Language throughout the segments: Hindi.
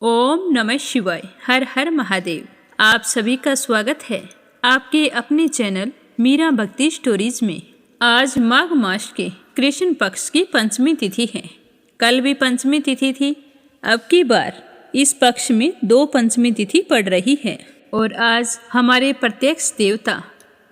ओम नमः शिवाय। हर हर महादेव। आप सभी का स्वागत है आपके अपने चैनल मीरा भक्ति स्टोरीज में। आज माघ मास के कृष्ण पक्ष की पंचमी तिथि है। कल भी पंचमी तिथि थी। अब की बार इस पक्ष में 2 पंचमी तिथि पड़ रही है और आज हमारे प्रत्यक्ष देवता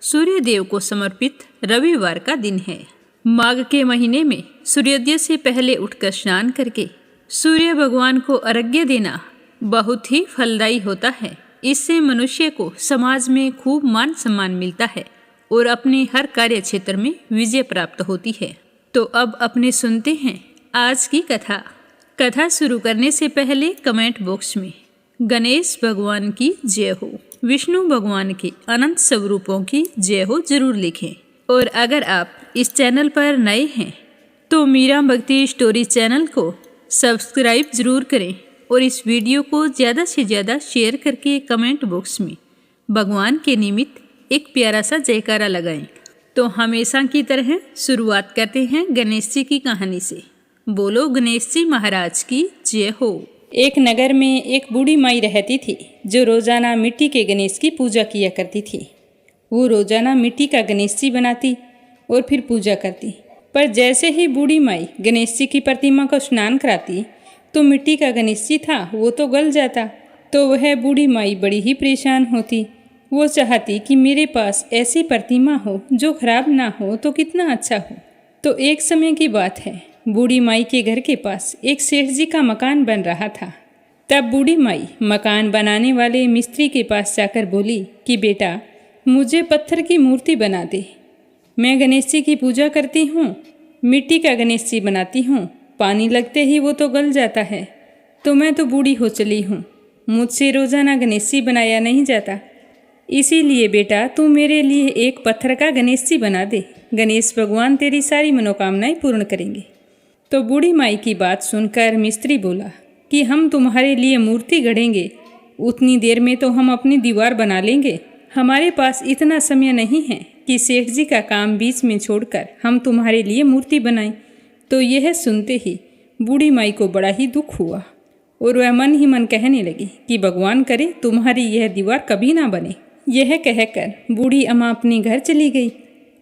सूर्य देव को समर्पित रविवार का दिन है। माघ के महीने में सूर्योदय से पहले उठकर स्नान करके सूर्य भगवान को अर्घ्य देना बहुत ही फलदायी होता है। इससे मनुष्य को समाज में खूब मान सम्मान मिलता है और अपने हर कार्य क्षेत्र में विजय प्राप्त होती है। तो अब अपने सुनते हैं आज की कथा। कथा शुरू करने से पहले कमेंट बॉक्स में गणेश भगवान की जय हो, विष्णु भगवान के अनंत स्वरूपों की जय हो जरूर लिखें। और अगर आप इस चैनल पर नए हैं तो मीरा भक्ति स्टोरी चैनल को सब्सक्राइब जरूर करें और इस वीडियो को ज़्यादा से ज़्यादा शेयर करके कमेंट बॉक्स में भगवान के निमित्त एक प्यारा सा जयकारा लगाएं। तो हमेशा की तरह शुरुआत करते हैं गणेश जी की कहानी से। बोलो गणेश जी महाराज की जय हो। एक नगर में एक बूढ़ी माई रहती थी जो रोजाना मिट्टी के गणेश की पूजा किया करती थी। वो रोजाना मिट्टी का गणेश जी बनाती और फिर पूजा करती। पर जैसे ही बूढ़ी माई गणेश जी की प्रतिमा को स्नान कराती तो मिट्टी का गणेश जी था वो तो गल जाता। तो वह बूढ़ी माई बड़ी ही परेशान होती। वो चाहती कि मेरे पास ऐसी प्रतिमा हो जो खराब ना हो तो कितना अच्छा हो। तो एक समय की बात है, बूढ़ी माई के घर के पास एक सेठ जी का मकान बन रहा था। तब बूढ़ी माई मकान बनाने वाले मिस्त्री के पास जाकर बोली कि बेटा मुझे पत्थर की मूर्ति बना दे। मैं गणेश जी की पूजा करती हूँ, मिट्टी का गणेश जी बनाती हूँ, पानी लगते ही वो तो गल जाता है। तो मैं तो बूढ़ी हो चली हूँ, मुझसे रोज़ाना गणेश जी बनाया नहीं जाता। इसीलिए बेटा तू मेरे लिए एक पत्थर का गणेश जी बना दे। गणेश भगवान तेरी सारी मनोकामनाएं पूर्ण करेंगे। तो बूढ़ी माई की बात सुनकर मिस्त्री बोला कि हम तुम्हारे लिए मूर्ति गढ़ेंगे, उतनी देर में तो हम अपनी दीवार बना लेंगे। हमारे पास इतना समय नहीं है कि सेठ जी का काम बीच में छोड़कर हम तुम्हारे लिए मूर्ति बनाएं। तो यह सुनते ही बूढ़ी माई को बड़ा ही दुख हुआ और वह मन ही मन कहने लगी कि भगवान करे तुम्हारी यह दीवार कभी ना बने। यह कहकर बूढ़ी अम्मा अपने घर चली गई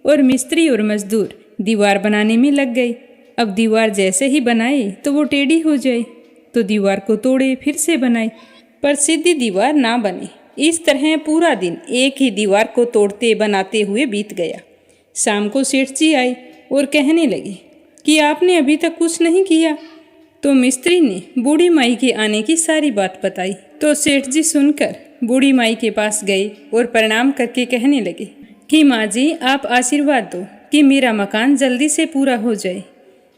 और मिस्त्री और मजदूर दीवार बनाने में लग गए। अब दीवार जैसे ही बनाए तो वो टेढ़ी हो जाए, तो दीवार को तोड़े फिर से बनाए, पर सीधी दीवार ना बने। इस तरह पूरा दिन एक ही दीवार को तोड़ते बनाते हुए बीत गया। शाम को सेठ जी आए और कहने लगे कि आपने अभी तक कुछ नहीं किया। तो मिस्त्री ने बूढ़ी माई के आने की सारी बात बताई। तो सेठ जी सुनकर बूढ़ी माई के पास गए और प्रणाम करके कहने लगे कि माँ जी आप आशीर्वाद दो कि मेरा मकान जल्दी से पूरा हो जाए।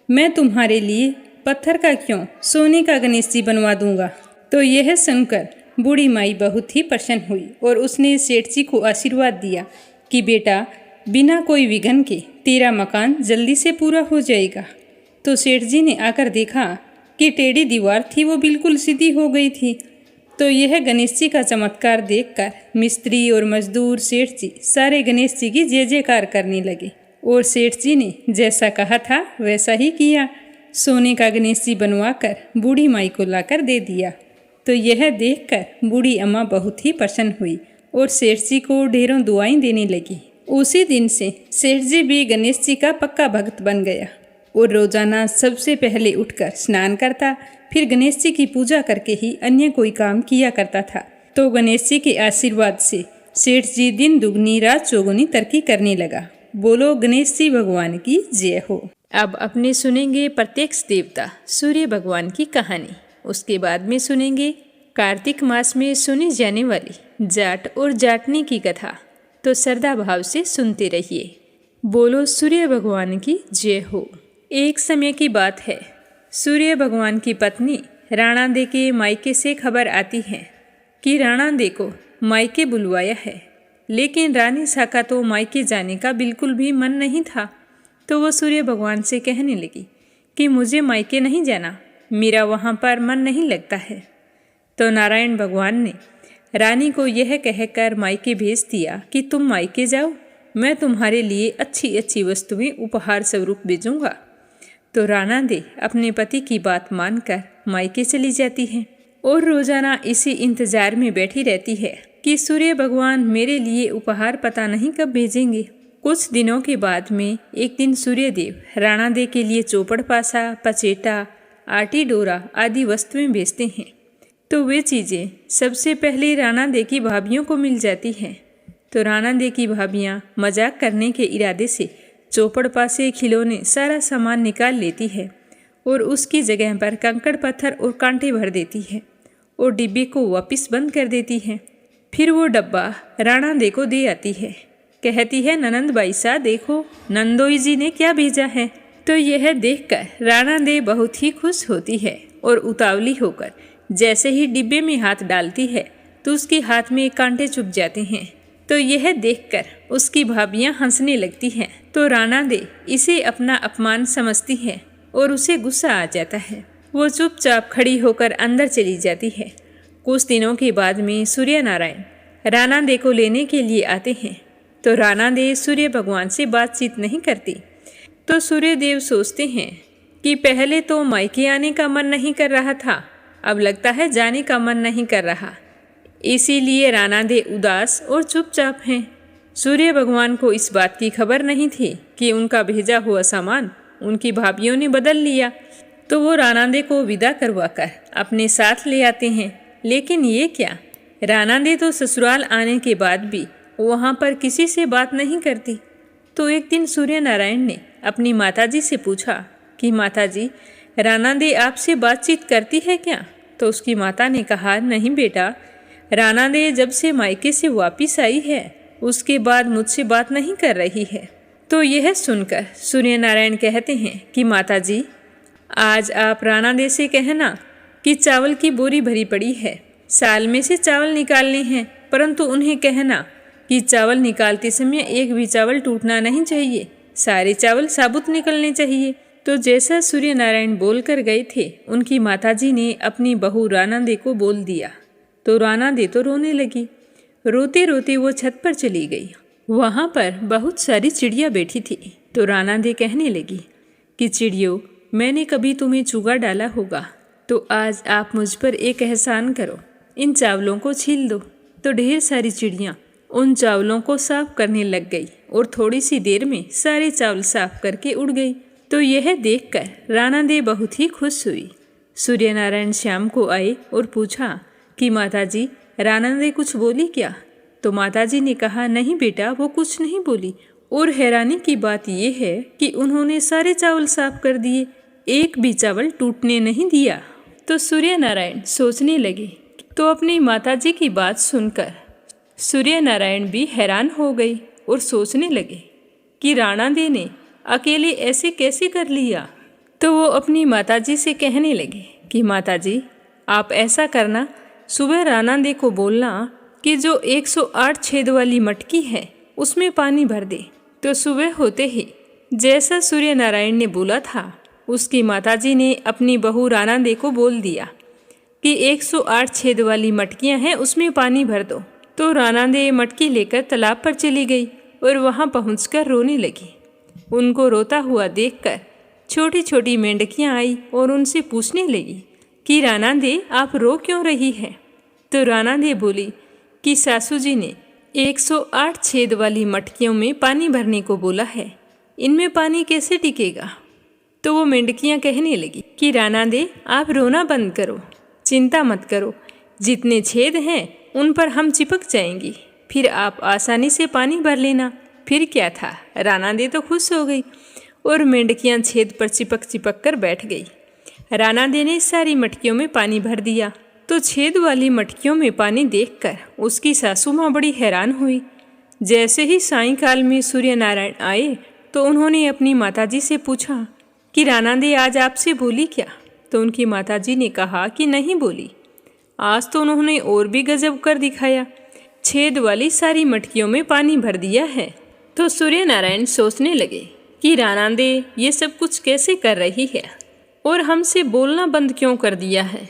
मैं तुम्हारे लिए पत्थर का क्यों सोने का गणेश जी बनवा दूंगा। तो यह सुनकर बूढ़ी माई बहुत ही प्रसन्न हुई और उसने सेठ जी को आशीर्वाद दिया कि बेटा बिना कोई विघ्न के तेरा मकान जल्दी से पूरा हो जाएगा। तो सेठ जी ने आकर देखा कि टेढ़ी दीवार थी वो बिल्कुल सीधी हो गई थी। तो यह गणेश जी का चमत्कार देखकर मिस्त्री और मजदूर सेठ जी सारे गणेश जी की जय जयकार करने लगे और सेठ जी ने जैसा कहा था वैसा ही किया। सोने का गणेश जी बनवाकर बूढ़ी माई को लाकर दे दिया। तो यह देखकर बूढ़ी अम्मा बहुत ही प्रसन्न हुई और सेठ जी को ढेरों दुआएं देने लगी। उसी दिन से सेठ जी भी गणेश जी का पक्का भक्त बन गया और रोजाना सबसे पहले उठकर स्नान करता, फिर गणेश जी की पूजा करके ही अन्य कोई काम किया करता था। तो गणेश जी के आशीर्वाद से सेठ जी दिन दुगनी रात चौगुनी तरक्की करने लगा। बोलो गणेश जी भगवान की जय हो। अब अपने सुनेंगे प्रत्यक्ष देवता सूर्य भगवान की कहानी। उसके बाद में सुनेंगे कार्तिक मास में सुनी जाने वाली जाट और जाटनी की कथा। तो श्रद्धा भाव से सुनते रहिए। बोलो सूर्य भगवान की जय हो। एक समय की बात है, सूर्य भगवान की पत्नी राणा दे के मायके से खबर आती है कि राणा दे को मायके बुलवाया है, लेकिन रानी साका तो मायके जाने का बिल्कुल भी मन नहीं था। तो वो सूर्य भगवान से कहने लगी कि मुझे मायके नहीं जाना, मेरा वहाँ पर मन नहीं लगता है। तो नारायण भगवान ने रानी को यह कहकर मायके भेज दिया कि तुम मायके जाओ, मैं तुम्हारे लिए अच्छी अच्छी वस्तुएं उपहार स्वरूप भेजूंगा। तो राणा दे अपने पति की बात मानकर मायके चली जाती है और रोजाना इसी इंतजार में बैठी रहती है कि सूर्य भगवान मेरे लिए उपहार पता नहीं कब भेजेंगे। कुछ दिनों के बाद में एक दिन सूर्यदेव राणा दे के लिए चौपड़ पासा, पचेटा, आटी डोरा आदि वस्तुएं बेचते हैं। तो वे चीज़ें सबसे पहले राणा दे की भाभियों को मिल जाती हैं। तो राणा दे की भाभियाँ मजाक करने के इरादे से चौपड़ पासे, खिलौने, सारा सामान निकाल लेती है और उसकी जगह पर कंकड़ पत्थर और कांटे भर देती है और डिब्बे को वापस बंद कर देती है। फिर वो डब्बा राणा दे को दे आती है। कहती है, ननंद बाई सा देखो, नंदोई जी ने क्या भेजा है। तो यह देखकर राणा दे बहुत ही खुश होती है और उतावली होकर जैसे ही डिब्बे में हाथ डालती है तो उसके हाथ में कांटे चुभ जाते हैं। तो यह देखकर उसकी भाभियां हंसने लगती हैं। तो राणा दे इसे अपना अपमान समझती है और उसे गुस्सा आ जाता है। वो चुपचाप खड़ी होकर अंदर चली जाती है। कुछ दिनों के बाद में सूर्य नारायण राणा दे को लेने के लिए आते हैं। तो राणा दे सूर्य भगवान से बातचीत नहीं करती। तो सूर्यदेव सोचते हैं कि पहले तो मायके आने का मन नहीं कर रहा था, अब लगता है जाने का मन नहीं कर रहा। इसीलिए राणा दे उदास और चुपचाप हैं। सूर्य भगवान को इस बात की खबर नहीं थी कि उनका भेजा हुआ सामान उनकी भाभियों ने बदल लिया। तो वो राणा दे को विदा करवाकर अपने साथ ले आते हैं। लेकिन ये क्या, राणा दे तो ससुराल आने के बाद भी वहाँ पर किसी से बात नहीं करती। तो एक दिन सूर्य नारायण ने अपनी माताजी से पूछा कि माताजी, राणा दे आपसे बातचीत करती है क्या? तो उसकी माता ने कहा, नहीं बेटा, राणा दे जब से मायके से वापस आई है उसके बाद मुझसे बात नहीं कर रही है। तो यह सुनकर सूर्य नारायण कहते हैं कि माताजी, आज आप राणा दे से कहना कि चावल की बोरी भरी पड़ी है, साल में से चावल निकालने हैं, परंतु उन्हें कहना कि चावल निकालते समय एक भी चावल टूटना नहीं चाहिए, सारे चावल साबुत निकलने चाहिए। तो जैसा सूर्य नारायण बोल कर गए थे, उनकी माताजी ने अपनी बहू राणा दे को बोल दिया। तो राणा दे तो रोने लगी। रोते रोते वो छत पर चली गई। वहाँ पर बहुत सारी चिड़िया बैठी थी। तो राणा दे कहने लगी कि चिड़ियों, मैंने कभी तुम्हें चूगा डाला होगा, तो आज आप मुझ पर एक एहसान करो, इन चावलों को छील दो। तो ढेर सारी चिड़ियाँ उन चावलों को साफ करने लग गई और थोड़ी सी देर में सारे चावल साफ करके उड़ गई। तो यह देखकर राणा दे बहुत ही खुश हुई। सूर्य नारायण शाम को आए और पूछा कि माताजी, राणा दे कुछ बोली क्या? तो माताजी ने कहा, नहीं बेटा, वो कुछ नहीं बोली। और हैरानी की बात यह है कि उन्होंने सारे चावल साफ कर दिए, एक भी चावल टूटने नहीं दिया। तो सूर्य नारायण सोचने लगे। तो अपनी माताजी की बात सुनकर सूर्य नारायण भी हैरान हो गई और सोचने लगे कि राणा दे ने अकेले ऐसे कैसे कर लिया। तो वो अपनी माताजी से कहने लगे कि माताजी, आप ऐसा करना, सुबह राणा दे को बोलना कि जो 108 छेद वाली मटकी है उसमें पानी भर दे। तो सुबह होते ही जैसा सूर्य नारायण ने बोला था, उसकी माताजी ने अपनी बहू राणा दे को बोल दिया कि 108 छेद वाली मटकियां हैं, उसमें पानी भर दो। तो राणा दे मटकी लेकर तालाब पर चली गई और वहां पहुंचकर रोने लगी। उनको रोता हुआ देखकर छोटी छोटी मेंढकियां आई और उनसे पूछने लगी कि राणा दे, आप रो क्यों रही है? तो राणा दे बोली कि सासू जी ने 108 छेद वाली मटकियों में पानी भरने को बोला है, इनमें पानी कैसे टिकेगा? तो वो मेंढकियां कहने लगी कि राणा दे, आप रोना बंद करो, चिंता मत करो, जितने छेद हैं उन पर हम चिपक जाएंगी, फिर आप आसानी से पानी भर लेना। फिर क्या था, राणा दे तो खुश हो गई और मेंढकियां छेद पर चिपक चिपक कर बैठ गई। राणा दे ने सारी मटकियों में पानी भर दिया। तो छेद वाली मटकियों में पानी देखकर उसकी सासू माँ बड़ी हैरान हुई। जैसे ही सायंकाल में सूर्य नारायण आए तो उन्होंने अपनी माताजी से पूछा कि राणा दे आज आपसे बोली क्या? तो उनकी माताजी ने कहा कि नहीं बोली। आज तो उन्होंने और भी गजब कर दिखाया, छेद वाली सारी मटकियों में पानी भर दिया है। तो सूर्य नारायण सोचने लगे कि राणा दे ये सब कुछ कैसे कर रही है और हमसे बोलना बंद क्यों कर दिया है,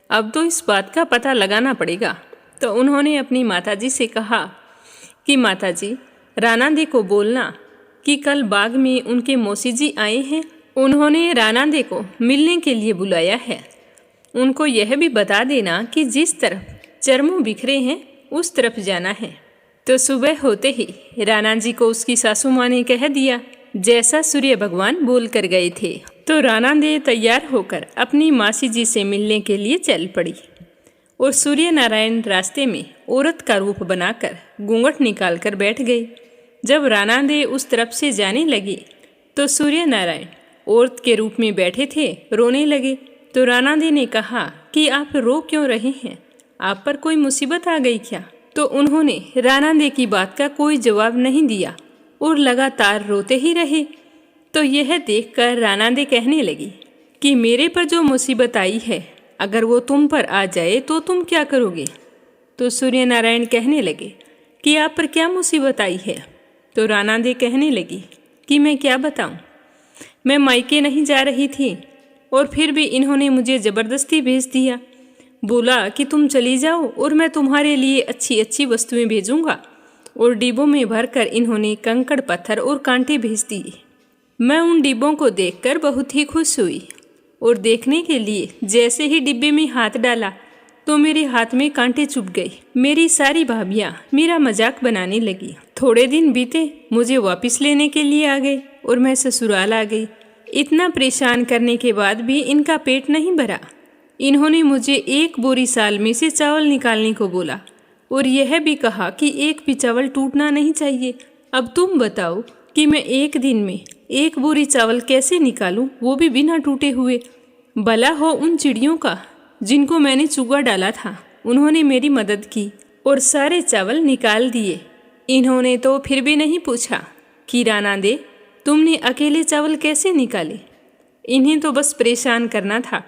अब तो इस बात का पता लगाना पड़ेगा। तो उन्होंने अपनी माताजी से कहा कि माताजी, राणा दे को बोलना कि कल बाग में उनके मौसी जी आए हैं, उन्होंने राणा दे को मिलने के लिए बुलाया है उनको यह भी बता देना कि जिस तरफ चरमों बिखरे हैं उस तरफ जाना है। तो सुबह होते ही राणा जी को उसकी सासू माँ ने कह दिया जैसा सूर्य भगवान बोल कर गए थे। तो राणा दे तैयार होकर अपनी मासी जी से मिलने के लिए चल पड़ी और सूर्य नारायण रास्ते में औरत का रूप बनाकर घूंघट निकाल कर बैठ गए। जब राणा दे उस तरफ से जाने लगे तो सूर्य नारायण औरत के रूप में बैठे थे, रोने लगे। तो राणा दे ने कहा कि आप रो क्यों रहे हैं, आप पर कोई मुसीबत आ गई क्या? तो उन्होंने राणा दे की बात का कोई जवाब नहीं दिया और लगातार रोते ही रहे। तो यह देखकर राणा दे कहने लगी कि मेरे पर जो मुसीबत आई है, अगर वो तुम पर आ जाए तो तुम क्या करोगे? तो सूर्य नारायण कहने लगे कि आप पर क्या मुसीबत आई है? तो राणा दे कहने लगी कि मैं क्या बताऊं, मैं मायके नहीं जा रही थी और फिर भी इन्होंने मुझे ज़बरदस्ती भेज दिया। बोला कि तुम चली जाओ और मैं तुम्हारे लिए अच्छी अच्छी वस्तुएं भेजूंगा, और डिब्बों में भरकर इन्होंने कंकड़ पत्थर और कांटे भेज दिए। मैं उन डिब्बों को देखकर बहुत ही खुश हुई और देखने के लिए जैसे ही डिब्बे में हाथ डाला तो मेरे हाथ में कांटे चुभ गए। मेरी सारी भाभियाँ मेरा मजाक बनाने लगी। थोड़े दिन बीते, मुझे वापस लेने के लिए आ गए और मैं ससुराल आ गई। इतना परेशान करने के बाद भी इनका पेट नहीं भरा। इन्होंने मुझे 1 बोरी साल में से चावल निकालने को बोला और यह भी कहा कि एक भी चावल टूटना नहीं चाहिए। अब तुम बताओ कि मैं एक दिन में 1 बोरी चावल कैसे निकालूं, वो भी बिना टूटे हुए। भला हो उन चिड़ियों का जिनको मैंने चूगा डाला था, उन्होंने मेरी मदद की और सारे चावल निकाल दिए। इन्होंने तो फिर भी नहीं पूछा कि राणा दे तुमने अकेले चावल कैसे निकाले। इन्हें तो बस परेशान करना था।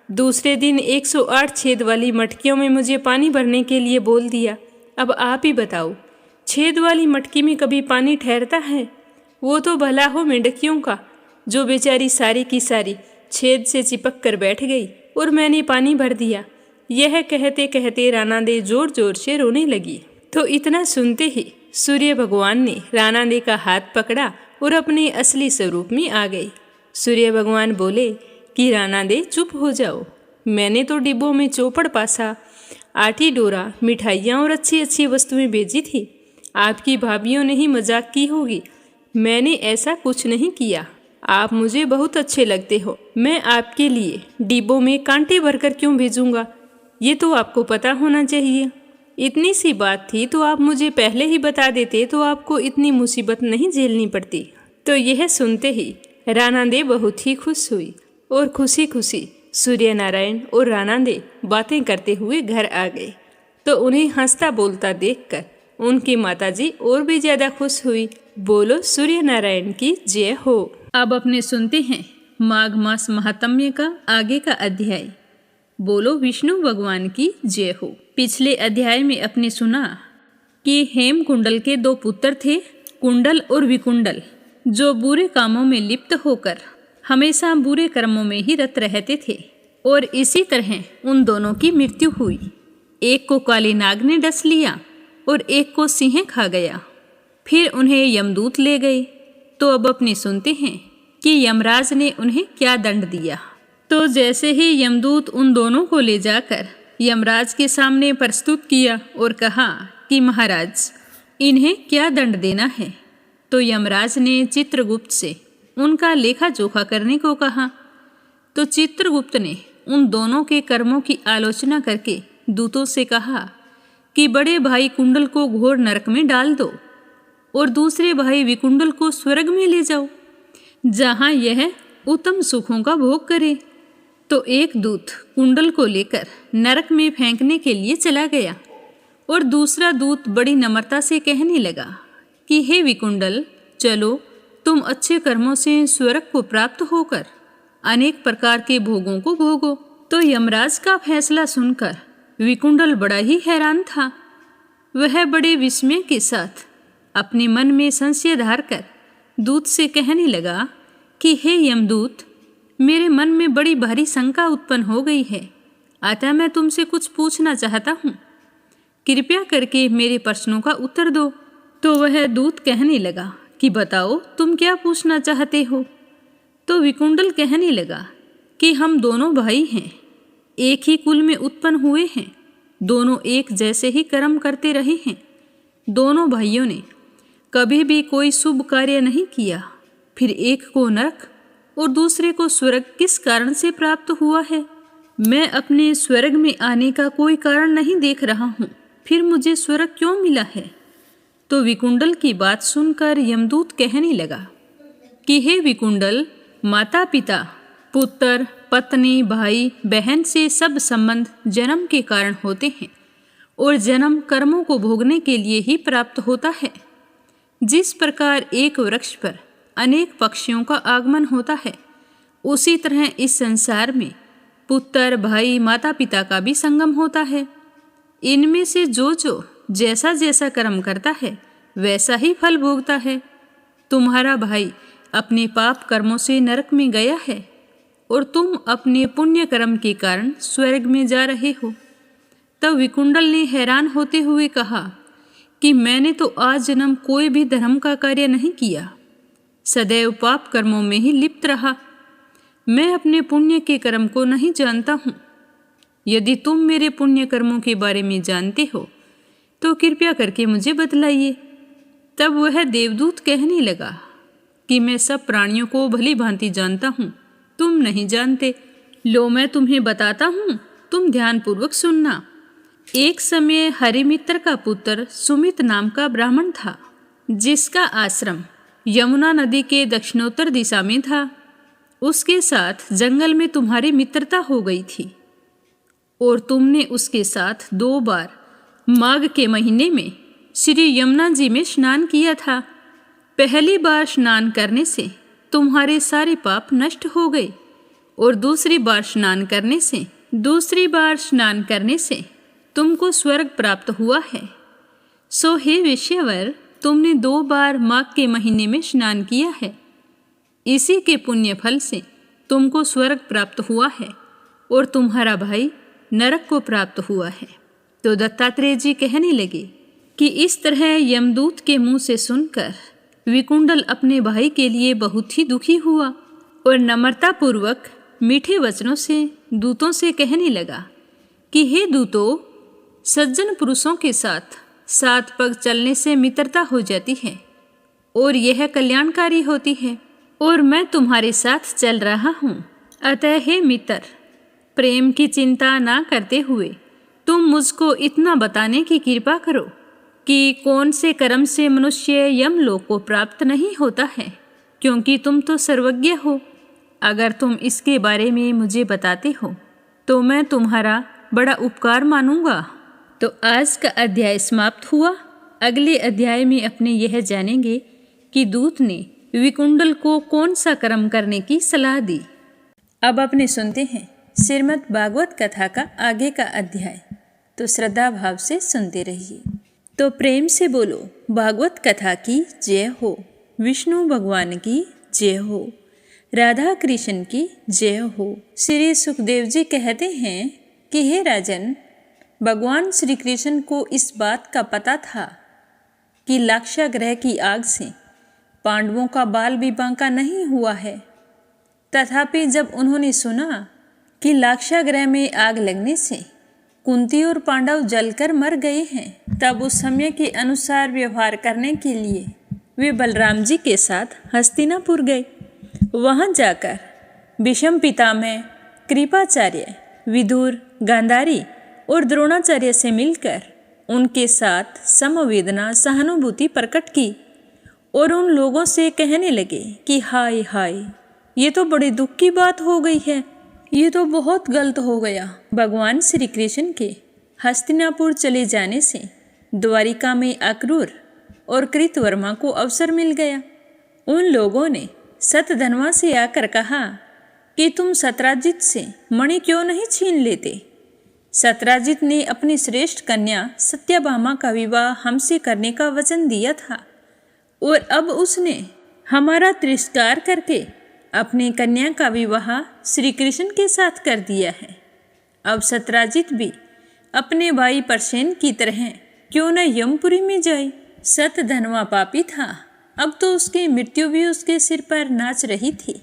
दूसरे दिन 108 छेद वाली मटकियों में मुझे पानी भरने के लिए बोल दिया। अब आप ही बताओ, छेद वाली मटकी में कभी पानी ठहरता है? वो तो भला हो मेंढकियों का, जो बेचारी सारी की सारी छेद से चिपक कर बैठ गई और मैंने पानी भर दिया। यह कहते कहते राणा दे जोर जोर से रोने लगी। तो इतना सुनते ही सूर्य भगवान ने राणा दे का हाथ पकड़ा और अपने असली स्वरूप में आ गए। सूर्य भगवान बोले कि राणा दे चुप हो जाओ, मैंने तो डिब्बों में चौपड़ पासा, आटी डोरा, मिठाइयाँ और अच्छी अच्छी वस्तुएं भेजी थी। आपकी भाभीियों ने ही मजाक की होगी, मैंने ऐसा कुछ नहीं किया। आप मुझे बहुत अच्छे लगते हो, मैं आपके लिए डिब्बों में कांटे भरकर क्यों भेजूंगा, ये तो आपको पता होना चाहिए। इतनी सी बात थी तो आप मुझे पहले ही बता देते तो आपको इतनी मुसीबत नहीं झेलनी पड़ती। तो यह सुनते ही राणा दे बहुत ही खुश हुई और खुशी खुशी सूर्य नारायण और राणा दे बातें करते हुए घर आ गए। तो उन्हें हंसता बोलता देखकर उनकी माताजी और भी ज़्यादा खुश हुई। बोलो सूर्य नारायण की जय हो। अब अपने सुनते हैं माघ मास महात्म्य का आगे का अध्याय। बोलो विष्णु भगवान की जय हो। पिछले अध्याय में अपने सुना कि हेम कुंडल के 2 पुत्र थे, कुंडल और विकुंडल, जो बुरे कामों में लिप्त होकर हमेशा बुरे कर्मों में ही रत रहते थे और इसी तरह उन दोनों की मृत्यु हुई। एक को काली नाग ने डस लिया और एक को सिंह खा गया। फिर उन्हें यमदूत ले गए। तो अब अपने सुनते हैं कि यमराज ने उन्हें क्या दंड दिया। तो जैसे ही यमदूत उन दोनों को ले जाकर यमराज के सामने प्रस्तुत किया और कहा कि महाराज इन्हें क्या दंड देना है, तो यमराज ने चित्रगुप्त से उनका लेखा जोखा करने को कहा। तो चित्रगुप्त ने उन दोनों के कर्मों की आलोचना करके दूतों से कहा कि बड़े भाई कुंडल को घोर नरक में डाल दो और दूसरे भाई विकुंडल को स्वर्ग में ले जाओ, जहाँ यह उत्तम सुखों का भोग करे। तो एक दूत कुंडल को लेकर नरक में फेंकने के लिए चला गया और दूसरा दूत बड़ी नम्रता से कहने लगा कि हे विकुंडल, चलो तुम अच्छे कर्मों से स्वर्ग को प्राप्त होकर अनेक प्रकार के भोगों को भोगो। तो यमराज का फैसला सुनकर विकुंडल बड़ा ही हैरान था। वह बड़े विस्मय के साथ अपने मन में संशय धार कर दूत से कहने लगा कि हे यमदूत, मेरे मन में बड़ी भारी शंका उत्पन्न हो गई है, अतः मैं तुमसे कुछ पूछना चाहता हूँ, कृपया करके मेरे प्रश्नों का उत्तर दो। तो वह दूत कहने लगा कि बताओ तुम क्या पूछना चाहते हो। तो विकुंडल कहने लगा कि हम दोनों भाई हैं, एक ही कुल में उत्पन्न हुए हैं, दोनों एक जैसे ही कर्म करते रहे हैं। दोनों भाइयों ने कभी भी कोई शुभ कार्य नहीं किया। फिर एक को नरक और दूसरे को स्वर्ग किस कारण से प्राप्त हुआ है? मैं अपने स्वर्ग में आने का कोई कारण नहीं देख रहा हूँ, फिर मुझे स्वर्ग क्यों मिला है? तो विकुंडल की बात सुनकर यमदूत कहने लगा कि हे विकुंडल, माता पिता, पुत्र, पत्नी, भाई, बहन से सब संबंध जन्म के कारण होते हैं और जन्म कर्मों को भोगने के लिए ही प्राप्त होता है। जिस प्रकार एक वृक्ष पर अनेक पक्षियों का आगमन होता है, उसी तरह इस संसार में पुत्र, भाई, माता पिता का भी संगम होता है। इनमें से जो जैसा जैसा कर्म करता है वैसा ही फल भोगता है। तुम्हारा भाई अपने पाप कर्मों से नरक में गया है और तुम अपने पुण्य कर्म के कारण स्वर्ग में जा रहे हो। तब विकुंडल ने हैरान होते हुए कहा कि मैंने तो आज जन्म कोई भी धर्म का कार्य नहीं किया, सदैव पाप कर्मों में ही लिप्त रहा। मैं अपने पुण्य के कर्म को नहीं जानता हूँ। यदि तुम मेरे पुण्य कर्मों के बारे में जानते हो तो कृपया करके मुझे बतलाइए। तब वह देवदूत कहने लगा कि मैं सब प्राणियों को भली भांति जानता हूँ, तुम नहीं जानते। लो मैं तुम्हें बताता हूँ, तुम ध्यानपूर्वक सुनना। एक समय हरिमित्र का पुत्र सुमित नाम का ब्राह्मण था, जिसका आश्रम यमुना नदी के दक्षिणोत्तर दिशा में था। उसके साथ जंगल में तुम्हारी मित्रता हो गई थी और तुमने उसके साथ 2 बार माघ के महीने में श्री यमुना जी में स्नान किया था। पहली बार स्नान करने से तुम्हारे सारे पाप नष्ट हो गए और दूसरी बार स्नान करने से तुमको स्वर्ग प्राप्त हुआ है। सो हे विश्यवर, तुमने 2 बार माघ के महीने में स्नान किया है। इसी के पुण्य फल से तुमको स्वर्ग प्राप्त हुआ है और तुम्हारा भाई नरक को प्राप्त हुआ है। तो दत्तात्रेय जी कहने लगे कि इस तरह यमदूत के मुंह से सुनकर विकुंडल अपने भाई के लिए बहुत ही दुखी हुआ और नम्रतापूर्वक मीठे वचनों से दूतों से कहने लगा कि हे दूतों, सज्जन पुरुषों के साथ 7 पग चलने से मित्रता हो जाती है और यह कल्याणकारी होती है, और मैं तुम्हारे साथ चल रहा हूँ। अतः हे मित्र, प्रेम की चिंता ना करते हुए तुम मुझको इतना बताने की कृपा करो कि कौन से कर्म से मनुष्य यमलोक को प्राप्त नहीं होता है, क्योंकि तुम तो सर्वज्ञ हो। अगर तुम इसके बारे में मुझे बताते हो तो मैं तुम्हारा बड़ा उपकार मानूंगा। तो आज का अध्याय समाप्त हुआ। अगले अध्याय में अपने यह जानेंगे कि दूत ने विकुंडल को कौन सा कर्म करने की सलाह दी। अब अपने सुनते हैं श्रीमद् भागवत कथा का आगे का अध्याय। तो श्रद्धा भाव से सुनते रहिए। तो प्रेम से बोलो भागवत कथा की जय हो, विष्णु भगवान की जय हो, राधा कृष्ण की जय हो। श्री सुखदेव जी कहते हैं कि हे राजन, भगवान श्री कृष्ण को इस बात का पता था कि लाक्षागृह की आग से पांडवों का बाल भी बांका नहीं हुआ है। तथापि जब उन्होंने सुना कि लाक्षागृह में आग लगने से कुंती और पांडव जलकर मर गए हैं, तब उस समय के अनुसार व्यवहार करने के लिए वे बलराम जी के साथ हस्तिनापुर गए। वहां जाकर भीष्म पितामह, कृपाचार्य, विदुर, गांधारी और द्रोणाचार्य से मिलकर उनके साथ समवेदना सहानुभूति प्रकट की और उन लोगों से कहने लगे कि हाय हाय, ये तो बड़ी दुख की बात हो गई है, ये तो बहुत गलत हो गया। भगवान श्री कृष्ण के हस्तिनापुर चले जाने से द्वारिका में अक्रूर और कृतवर्मा को अवसर मिल गया। उन लोगों ने सतधनवा से आकर कहा कि तुम सत्राजित से मणि क्यों नहीं छीन लेते। सत्राजित ने अपनी श्रेष्ठ कन्या सत्यभामा का विवाह हमसे करने का वचन दिया था और अब उसने हमारा तिरस्कार करके अपनी कन्या का विवाह श्री कृष्ण के साथ कर दिया है। अब सत्राजित भी अपने भाई परसेन की तरह क्यों न यमपुरी में जाए। सतधनवा पापी था, अब तो उसकी मृत्यु भी उसके सिर पर नाच रही थी।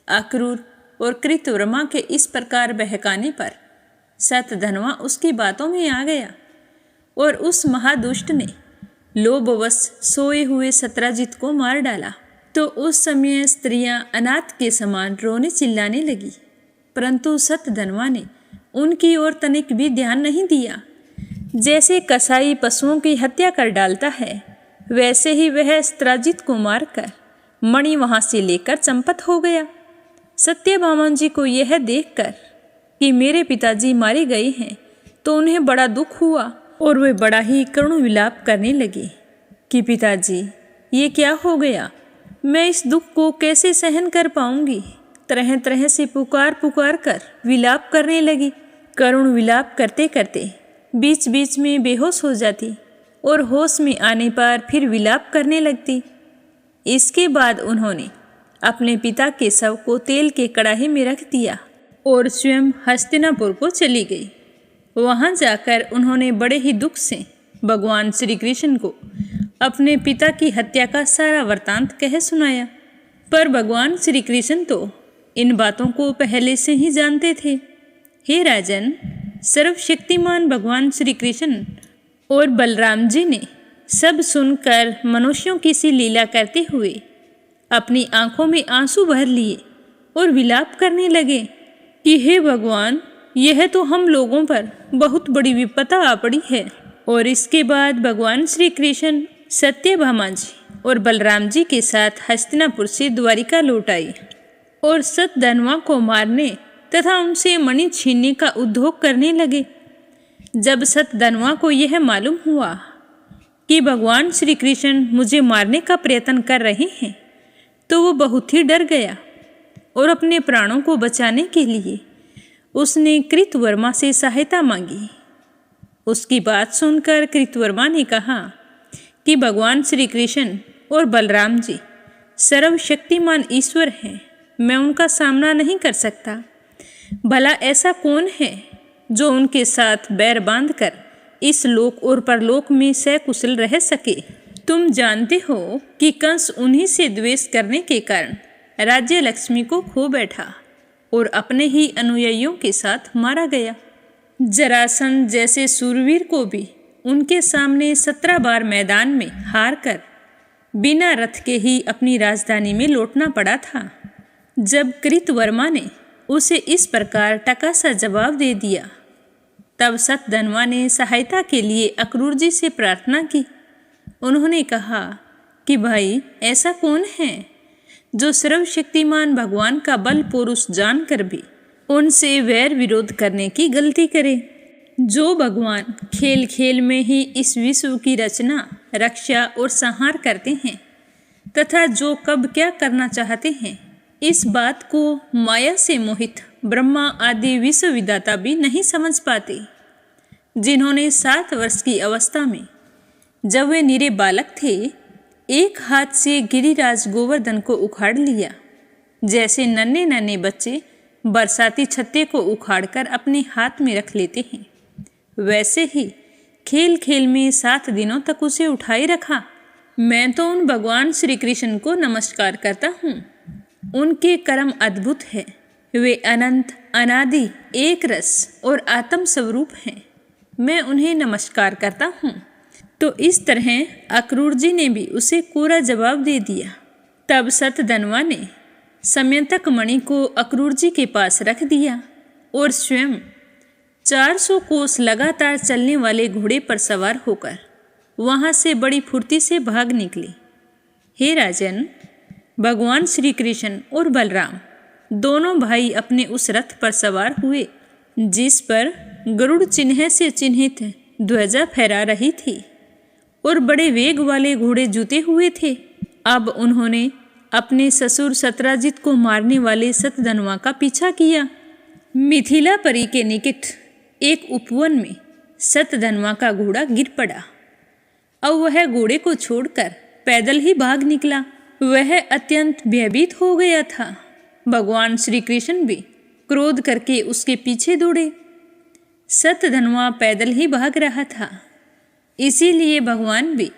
अक्रूर और कृतवर्मा के इस प्रकार बहकाने पर सतधनवा उसकी बातों में आ गया और उस महादुष्ट ने लोभवश सोए हुए सत्राजित को मार डाला। तो उस समय स्त्रियां अनाथ के समान रोने चिल्लाने लगी, परंतु सतधनवा ने उनकी ओर तनिक भी ध्यान नहीं दिया। जैसे कसाई पशुओं की हत्या कर डालता है, वैसे ही वह सत्राजित को मारकर मणि वहां से लेकर चंपत हो गया। सत्यभामा जी को यह देखकर कि मेरे पिताजी मारे गए हैं तो उन्हें बड़ा दुख हुआ और वे बड़ा ही करुण विलाप करने लगे कि पिताजी, ये क्या हो गया, मैं इस दुख को कैसे सहन कर पाऊंगी। तरह तरह से पुकार पुकार कर विलाप करने लगी। करुण विलाप करते करते बीच बीच में बेहोश हो जाती और होश में आने पर फिर विलाप करने लगती। इसके बाद उन्होंने अपने पिता के शव को तेल के कड़ाही में रख दिया और स्वयं हस्तिनापुर को चली गई। वहां जाकर उन्होंने बड़े ही दुख से भगवान श्री कृष्ण को अपने पिता की हत्या का सारा वृतांत कह सुनाया। पर भगवान श्री कृष्ण तो इन बातों को पहले से ही जानते थे। हे राजन, सर्वशक्तिमान भगवान श्री कृष्ण और बलराम जी ने सब सुनकर मनुष्यों की सी लीला करते हुए अपनी आंखों में आंसू भर लिए और विलाप करने लगे कि हे भगवान, यह तो हम लोगों पर बहुत बड़ी विपदा आ पड़ी है। और इसके बाद भगवान श्री कृष्ण सत्यभामा जी और बलराम जी के साथ हस्तिनापुर से द्वारिका लौट आए और सतधनवा को मारने तथा उनसे मणि छीनने का उद्योग करने लगे। जब सतधनवा को यह मालूम हुआ कि भगवान श्री कृष्ण मुझे मारने का प्रयत्न कर रहे हैं, तो वो बहुत ही डर गया और अपने प्राणों को बचाने के लिए उसने कृतवर्मा से सहायता मांगी। उसकी बात सुनकर कृतवर्मा ने कहा कि भगवान श्री कृष्ण और बलराम जी सर्वशक्तिमान ईश्वर हैं, मैं उनका सामना नहीं कर सकता। भला ऐसा कौन है जो उनके साथ बैर बांधकर इस लोक और परलोक में सकुशल रह सके। तुम जानते हो कि कंस उन्हीं से द्वेष करने के कारण राज्य लक्ष्मी को खो बैठा और अपने ही अनुयायियों के साथ मारा गया। जरासंध जैसे सूरवीर को भी उनके सामने 17 बार मैदान में हार कर बिना रथ के ही अपनी राजधानी में लौटना पड़ा था। जब कृतवर्मा ने उसे इस प्रकार टका सा जवाब दे दिया, तब सतधनवा ने सहायता के लिए अक्रूर जी से प्रार्थना की। उन्होंने कहा कि भाई, ऐसा कौन है जो सर्वशक्तिमान भगवान का बल पुरुष जानकर भी उनसे वैर विरोध करने की गलती करे। जो भगवान खेल खेल में ही इस विश्व की रचना, रक्षा और संहार करते हैं तथा जो कब क्या करना चाहते हैं, इस बात को माया से मोहित ब्रह्मा आदि विश्व विधाता भी नहीं समझ पाते। जिन्होंने 7 वर्ष की अवस्था में, जब वे निरे बालक थे, एक हाथ से गिरिराज गोवर्धन को उखाड़ लिया। जैसे नन्हे नन्हे बच्चे बरसाती छत्ते को उखाड़कर अपने हाथ में रख लेते हैं, वैसे ही खेल खेल में 7 दिनों तक उसे उठाए रखा। मैं तो उन भगवान श्री कृष्ण को नमस्कार करता हूँ। उनके कर्म अद्भुत है। वे अनंत, अनादि, एक रस और आत्म स्वरूप हैं। मैं उन्हें नमस्कार करता हूँ। तो इस तरह अक्रूर जी ने भी उसे कोरा जवाब दे दिया। तब सतधनवा ने समयंतक मणि को अक्रूर जी के पास रख दिया और स्वयं 400 कोस लगातार चलने वाले घोड़े पर सवार होकर वहां से बड़ी फुर्ती से भाग निकले। हे राजन, भगवान श्री कृष्ण और बलराम दोनों भाई अपने उस रथ पर सवार हुए जिस पर गरुड़ चिन्ह से चिन्हित ध्वजा फहरा रही थी और बड़े वेग वाले घोड़े जुते हुए थे। अब उन्होंने अपने ससुर सत्राजित को मारने वाले सतधनवा का पीछा किया। मिथिलापरी के निकट एक उपवन में सतधनवा का घोड़ा गिर पड़ा। अब वह घोड़े को छोड़कर पैदल ही भाग निकला। वह अत्यंत भयभीत हो गया था। भगवान श्री कृष्ण भी क्रोध करके उसके पीछे दौड़े। सतधनवा पैदल ही भाग रहा था, इसीलिए भगवान भी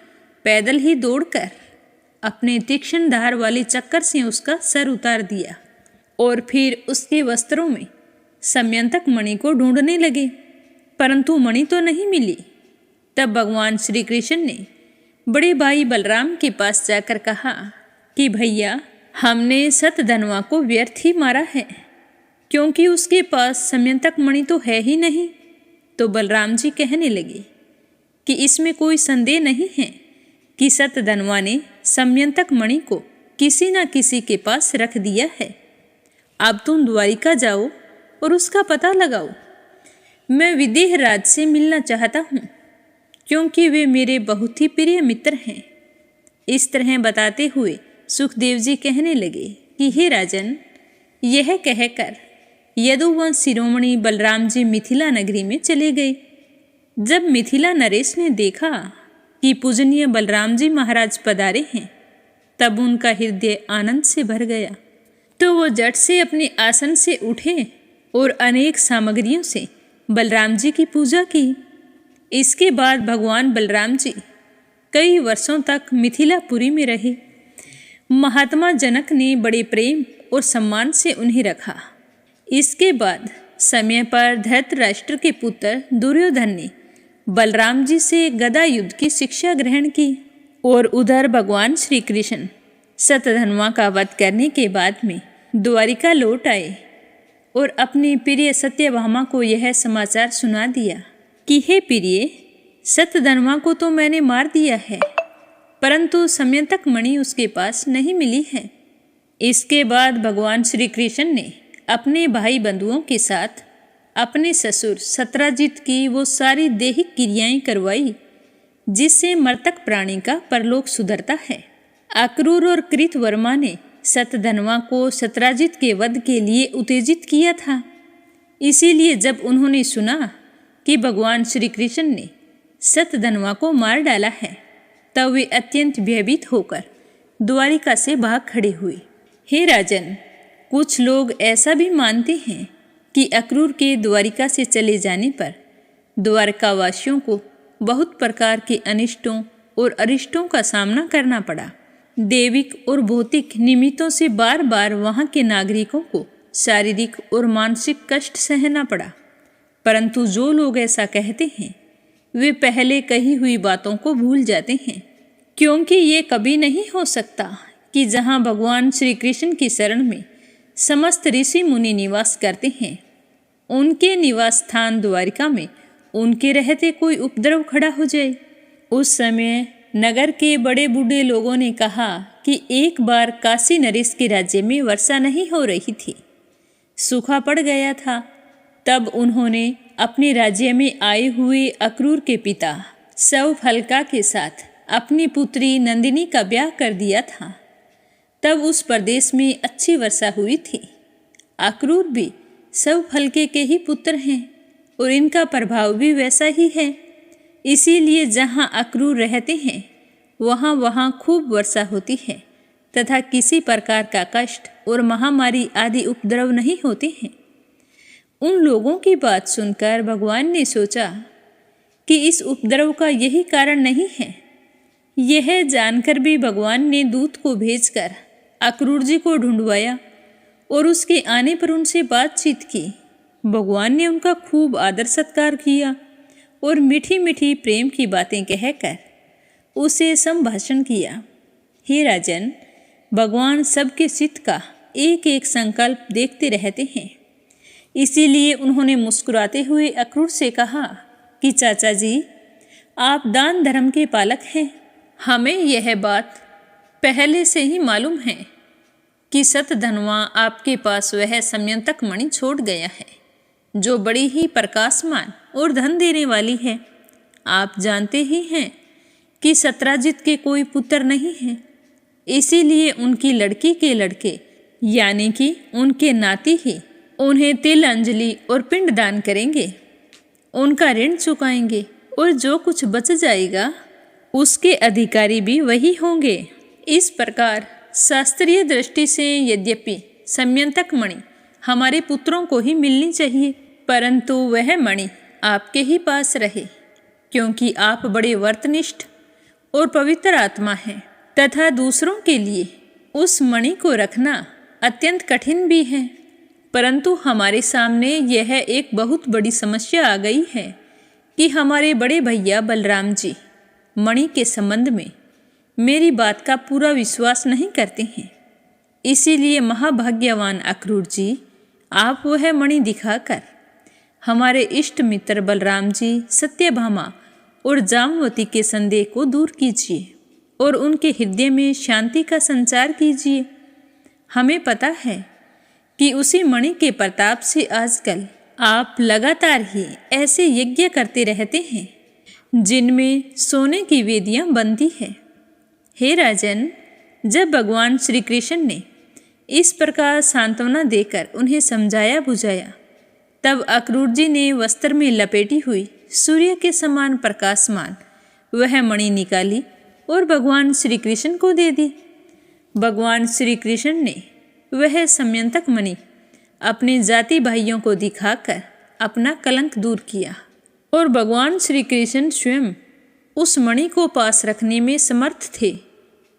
पैदल ही दौड़कर अपने तीक्ष्ण धार वाली चक्कर से उसका सर उतार दिया और फिर उसके वस्त्रों में समयंतक मणि को ढूंढने लगे, परंतु मणि तो नहीं मिली। तब भगवान श्री कृष्ण ने बड़े भाई बलराम के पास जाकर कहा कि भैया, हमने सतधनवा को व्यर्थ ही मारा है, क्योंकि उसके पास समयंतक मणि तो है ही नहीं। तो बलराम जी कहने लगे कि इसमें कोई संदेह नहीं है कि सतधनवा ने समयंतक मणि को किसी न किसी के पास रख दिया है। अब तुम द्वारिका जाओ और उसका पता लगाओ। मैं विदेह राज से मिलना चाहता हूँ, क्योंकि वे मेरे बहुत ही प्रिय मित्र हैं। इस तरह बताते हुए सुखदेव जी कहने लगे कि हे राजन, यह कहकर यदुवंश शिरोमणि बलराम जी मिथिला नगरी में चले गए। जब मिथिला नरेश ने देखा कि पूजनीय बलराम जी महाराज पधारे हैं, तब उनका हृदय आनंद से भर गया। तो वो झट से अपने आसन से उठे और अनेक सामग्रियों से बलराम जी की पूजा की। इसके बाद भगवान बलराम जी कई वर्षों तक मिथिलापुरी में रहे। महात्मा जनक ने बड़े प्रेम और सम्मान से उन्हें रखा। इसके बाद समय पर धृतराष्ट्र के पुत्र दुर्योधन ने बलराम जी से गदा युद्ध की शिक्षा ग्रहण की और उधर भगवान श्री कृष्ण सतधनवा का वध करने के बाद में द्वारिका लौट आए और अपनी प्रिय सत्यभामा को यह समाचार सुना दिया कि हे प्रिय, सतधनवा को तो मैंने मार दिया है, परंतु समयंतक मणि उसके पास नहीं मिली है। इसके बाद भगवान श्री कृष्ण ने अपने भाई बंधुओं के साथ अपने ससुर सत्राजित की वो सारी दैहिक क्रियाएं करवाई जिससे मृतक प्राणी का परलोक सुधरता है। अक्रूर और कृतवर्मा ने सतधनवा को सत्राजित के वध के लिए उत्तेजित किया था। इसीलिए जब उन्होंने सुना कि भगवान श्री कृष्ण ने सतधनवा को मार डाला है, तब वे अत्यंत भयभीत होकर द्वारिका से भाग खड़े हुए। हे राजन, कुछ लोग ऐसा भी मानते हैं कि अक्रूर के द्वारिका से चले जाने पर द्वारकावासियों को बहुत प्रकार के अनिष्टों और अरिष्टों का सामना करना पड़ा। दैविक और भौतिक निमित्तों से बार बार वहाँ के नागरिकों को शारीरिक और मानसिक कष्ट सहना पड़ा। परंतु जो लोग ऐसा कहते हैं, वे पहले कही हुई बातों को भूल जाते हैं, क्योंकि ये कभी नहीं हो सकता कि जहाँ भगवान श्री कृष्ण की शरण में समस्त ऋषि मुनि निवास करते हैं, उनके निवास स्थान द्वारिका में उनके रहते कोई उपद्रव खड़ा हो जाए। उस समय नगर के बड़े बूढ़े लोगों ने कहा कि एक बार काशी नरेश के राज्य में वर्षा नहीं हो रही थी, सूखा पड़ गया था। तब उन्होंने अपने राज्य में आए हुए अक्रूर के पिता शवफल्का के साथ अपनी पुत्री नंदिनी का ब्याह कर दिया था। तब उस प्रदेश में अच्छी वर्षा हुई थी। अक्रूर भी शवफल्के के ही पुत्र हैं और इनका प्रभाव भी वैसा ही है। इसीलिए जहाँ अक्रूर रहते हैं, वहाँ खूब वर्षा होती है तथा किसी प्रकार का कष्ट और महामारी आदि उपद्रव नहीं होते हैं। उन लोगों की बात सुनकर भगवान ने सोचा कि इस उपद्रव का यही कारण नहीं है। यह जानकर भी भगवान ने दूत को भेजकर अक्रूर जी को ढूंढवाया और उसके आने पर उनसे बातचीत की। भगवान ने उनका खूब आदर सत्कार किया और मीठी मीठी प्रेम की बातें कहकर उसे संभाषण किया। हे राजन, भगवान सबके चित्त का एक एक संकल्प देखते रहते हैं। इसीलिए उन्होंने मुस्कुराते हुए अक्रूर से कहा कि चाचा जी, आप दान धर्म के पालक हैं। हमें यह बात पहले से ही मालूम है कि सतधनवा आपके पास वह समयंतक मणि छोड़ गया है, जो बड़ी ही प्रकाशमान और धन देने वाली है। आप जानते ही हैं कि सत्राजित के कोई पुत्र नहीं है, इसीलिए उनकी लड़की के लड़के यानी कि उनके नाती ही उन्हें तिल अंजलि और पिंड दान करेंगे, उनका ऋण चुकाएंगे और जो कुछ बच जाएगा उसके अधिकारी भी वही होंगे। इस प्रकार शास्त्रीय दृष्टि से यद्यपि समयंतक मणि हमारे पुत्रों को ही मिलनी चाहिए, परंतु वह मणि आपके ही पास रहे, क्योंकि आप बड़े व्रतनिष्ठ और पवित्र आत्मा हैं तथा दूसरों के लिए उस मणि को रखना अत्यंत कठिन भी है। परंतु हमारे सामने यह एक बहुत बड़ी समस्या आ गई है कि हमारे बड़े भैया बलराम जी मणि के संबंध में मेरी बात का पूरा विश्वास नहीं करते हैं। इसीलिए महाभाग्यवान अक्रूर जी, आप वह मणि दिखाकर हमारे इष्ट मित्र बलराम जी, सत्यभामा और जामवती के संदेह को दूर कीजिए और उनके हृदय में शांति का संचार कीजिए। हमें पता है कि उसी मणि के प्रताप से आजकल आप लगातार ही ऐसे यज्ञ करते रहते हैं जिनमें सोने की वेदियां बनती हैं। हे राजन, जब भगवान श्री कृष्ण ने इस प्रकार सांत्वना देकर उन्हें समझाया बुझाया, तब अक्रूर जी ने वस्त्र में लपेटी हुई सूर्य के समान प्रकाशमान वह मणि निकाली और भगवान श्री कृष्ण को दे दी। भगवान श्री कृष्ण ने वह समयंतक मणि अपने जाति भाइयों को दिखाकर अपना कलंक दूर किया और भगवान श्री कृष्ण स्वयं उस मणि को पास रखने में समर्थ थे।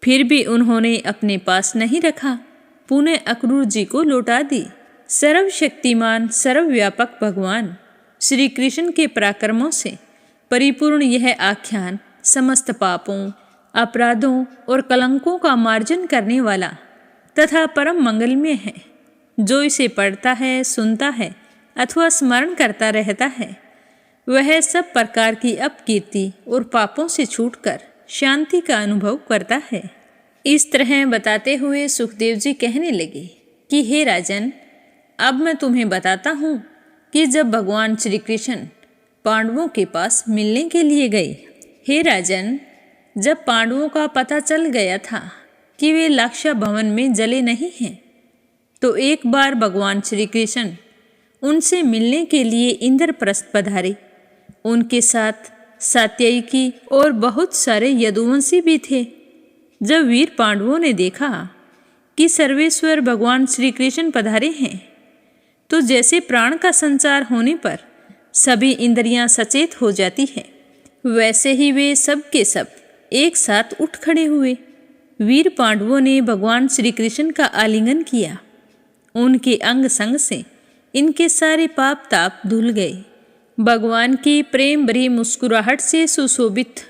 फिर भी उन्होंने अपने पास नहीं रखा, पुनः अक्रूर जी को लौटा दी। सर्वशक्तिमान सर्वव्यापक भगवान श्री कृष्ण के पराक्रमों से परिपूर्ण यह आख्यान समस्त पापों, अपराधों और कलंकों का मार्जन करने वाला तथा परम मंगलमय है। जो इसे पढ़ता है, सुनता है अथवा स्मरण करता रहता है, वह सब प्रकार की अपकीर्ति और पापों से छूटकर शांति का अनुभव करता है। इस तरह बताते हुए सुखदेव जी कहने लगे कि हे राजन, अब मैं तुम्हें बताता हूँ कि जब भगवान श्री कृष्ण पांडवों के पास मिलने के लिए गए। हे राजन, जब पांडवों का पता चल गया था कि वे लाक्षा भवन में जले नहीं हैं, तो एक बार भगवान श्री कृष्ण उनसे मिलने के लिए इंद्रप्रस्थ पधारे। उनके साथ सात्ययिकी और बहुत सारे यदुवंशी भी थे। जब वीर पांडवों ने देखा कि सर्वेश्वर भगवान श्री कृष्ण पधारे हैं, तो जैसे प्राण का संचार होने पर सभी इंद्रियां सचेत हो जाती हैं, वैसे ही वे सब के सब एक साथ उठ खड़े हुए। वीर पांडवों ने भगवान श्री कृष्ण का आलिंगन किया। उनके अंग संग से इनके सारे पाप ताप धुल गए। भगवान की प्रेम भरी मुस्कुराहट से सुशोभित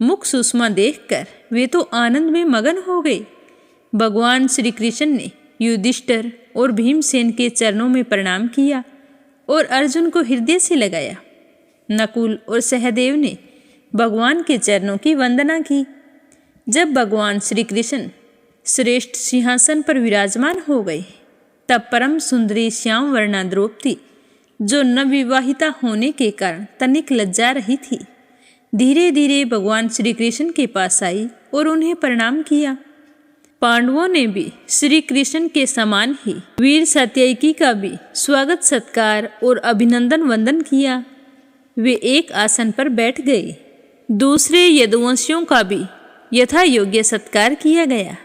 मुख सुषमा देखकर वे तो आनंद में मगन हो गए। भगवान श्री कृष्ण ने युधिष्ठिर और भीमसेन के चरणों में प्रणाम किया और अर्जुन को हृदय से लगाया। नकुल और सहदेव ने भगवान के चरणों की वंदना की। जब भगवान श्री कृष्ण श्रेष्ठ सिंहासन पर विराजमान हो गए, तब परम सुंदरी श्याम वर्णा द्रौपदी, जो नवविवाहिता होने के कारण तनिक लज्जा रही थी, धीरे धीरे भगवान श्री कृष्ण के पास आई और उन्हें प्रणाम किया। पांडवों ने भी श्री कृष्ण के समान ही वीर सात्ययिकी का भी स्वागत सत्कार और अभिनंदन वंदन किया। वे एक आसन पर बैठ गए। दूसरे यदुवंशियों का भी यथा योग्य सत्कार किया गया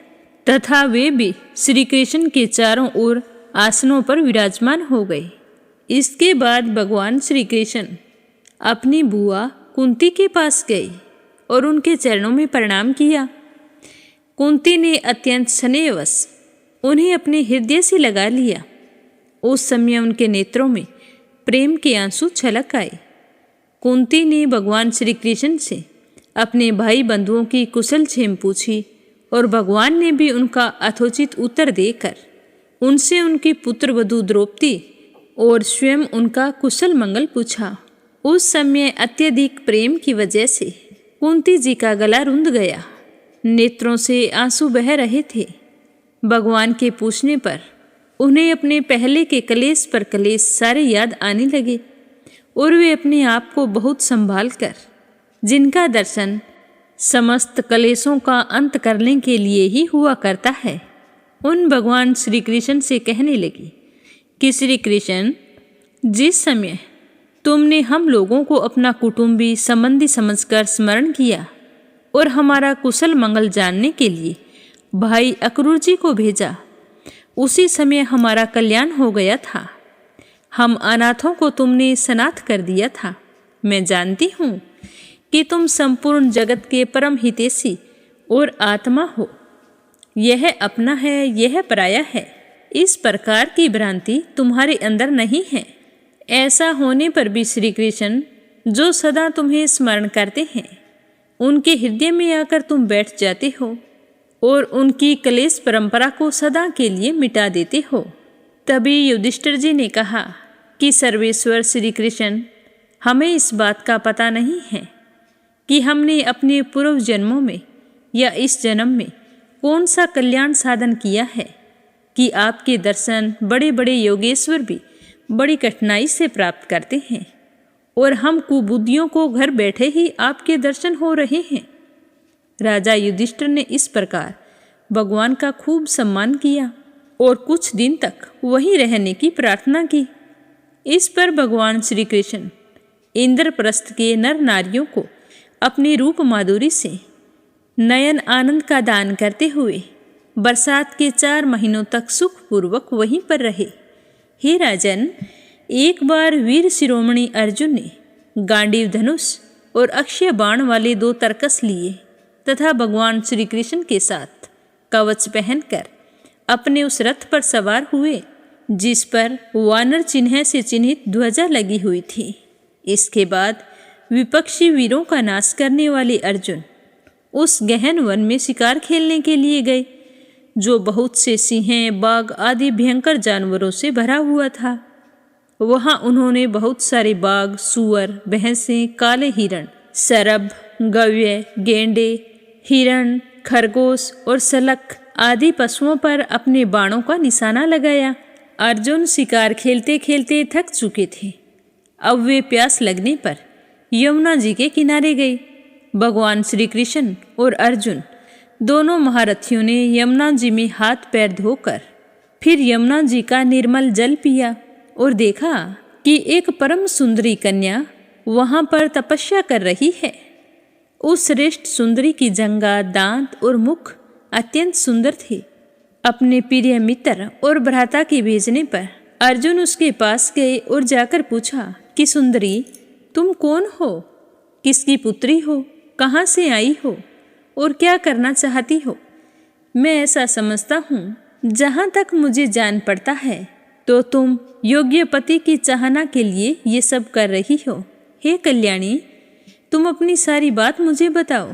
तथा वे भी श्री कृष्ण के चारों ओर आसनों पर विराजमान हो गए। इसके बाद भगवान श्री कृष्ण अपनी बुआ कुंती के पास गए और उनके चरणों में प्रणाम किया। कुंती ने अत्यंत स्नेहवश उन्हें अपने हृदय से लगा लिया। उस समय उनके नेत्रों में प्रेम के आंसू छलक आए। कुंती ने भगवान श्री कृष्ण से अपने भाई बंधुओं की कुशल क्षेम पूछी और भगवान ने भी उनका यथोचित उत्तर देकर उनसे उनकी पुत्र वधू द्रौपदी और स्वयं उनका कुशल मंगल पूछा। उस समय अत्यधिक प्रेम की वजह से कुंती जी का गला रुंध गया, नेत्रों से आंसू बह रहे थे। भगवान के पूछने पर उन्हें अपने पहले के कलेश पर कलेश सारे याद आने लगे और वे अपने आप को बहुत संभाल कर, जिनका दर्शन समस्त कलेशों का अंत करने के लिए ही हुआ करता है, उन भगवान श्री कृष्ण से कहने लगी कि श्री कृष्ण, जिस समय तुमने हम लोगों को अपना कुटुंबी संबंधी समझकर स्मरण किया और हमारा कुशल मंगल जानने के लिए भाई अक्रूर जी को भेजा, उसी समय हमारा कल्याण हो गया था। हम अनाथों को तुमने सनाथ कर दिया था। मैं जानती हूँ कि तुम संपूर्ण जगत के परम हितैषी और आत्मा हो। यह अपना है, यह पराया है। इस प्रकार की भ्रांति तुम्हारे अंदर नहीं है। ऐसा होने पर भी श्री कृष्ण, जो सदा तुम्हें स्मरण करते हैं, उनके हृदय में आकर तुम बैठ जाते हो और उनकी क्लेश परंपरा को सदा के लिए मिटा देते हो। तभी युधिष्ठिर जी ने कहा कि सर्वेश्वर श्री कृष्ण, हमें इस बात का पता नहीं है कि हमने अपने पूर्व जन्मों में या इस जन्म में कौन सा कल्याण साधन किया है कि आपके दर्शन बड़े बड़े योगेश्वर भी बड़ी कठिनाई से प्राप्त करते हैं और हम कुबुद्धियों को घर बैठे ही आपके दर्शन हो रहे हैं। राजा युधिष्ठिर ने इस प्रकार भगवान का खूब सम्मान किया और कुछ दिन तक वहीं रहने की प्रार्थना की। इस पर भगवान श्री कृष्ण इंद्रप्रस्थ के नर नारियों को अपनी रूप माधुरी से नयन आनंद का दान करते हुए बरसात के 4 महीनों तक सुखपूर्वक वहीं पर रहे। हे राजन, एक बार वीर शिरोमणि अर्जुन ने गांडीव धनुष और अक्षय बाण वाले 2 तरकस लिए तथा भगवान श्री कृष्ण के साथ कवच पहनकर अपने उस रथ पर सवार हुए जिस पर वानर चिन्ह से चिन्हित ध्वजा लगी हुई थी। इसके बाद विपक्षी वीरों का नाश करने वाले अर्जुन उस गहन वन में शिकार खेलने के लिए गए, जो बहुत से सिंह, बाघ आदि भयंकर जानवरों से भरा हुआ था। वहां उन्होंने बहुत सारे बाघ, सुअर, भैंसें, काले हिरण, सरब, गव्य, गेंडे, हिरण, खरगोश और सलख आदि पशुओं पर अपने बाणों का निशाना लगाया। अर्जुन शिकार खेलते खेलते थक चुके थे। अब वे प्यास लगने पर यमुना जी के किनारे गए। भगवान श्री कृष्ण और अर्जुन दोनों महारथियों ने यमुना जी में हाथ पैर धोकर फिर यमुना जी का निर्मल जल पिया और देखा कि एक परम सुंदरी कन्या वहां पर तपस्या कर रही है। उस श्रेष्ठ सुंदरी की जंगा, दांत और मुख अत्यंत सुंदर थे। अपने प्रिय मित्र और भ्राता के भेजने पर अर्जुन उसके पास गए और जाकर पूछा कि सुंदरी, तुम कौन हो, किसकी पुत्री हो, कहाँ से आई हो और क्या करना चाहती हो? मैं ऐसा समझता हूँ, जहाँ तक मुझे जान पड़ता है तो तुम योग्य पति की चाहना के लिए ये सब कर रही हो। हे कल्याणी, तुम अपनी सारी बात मुझे बताओ।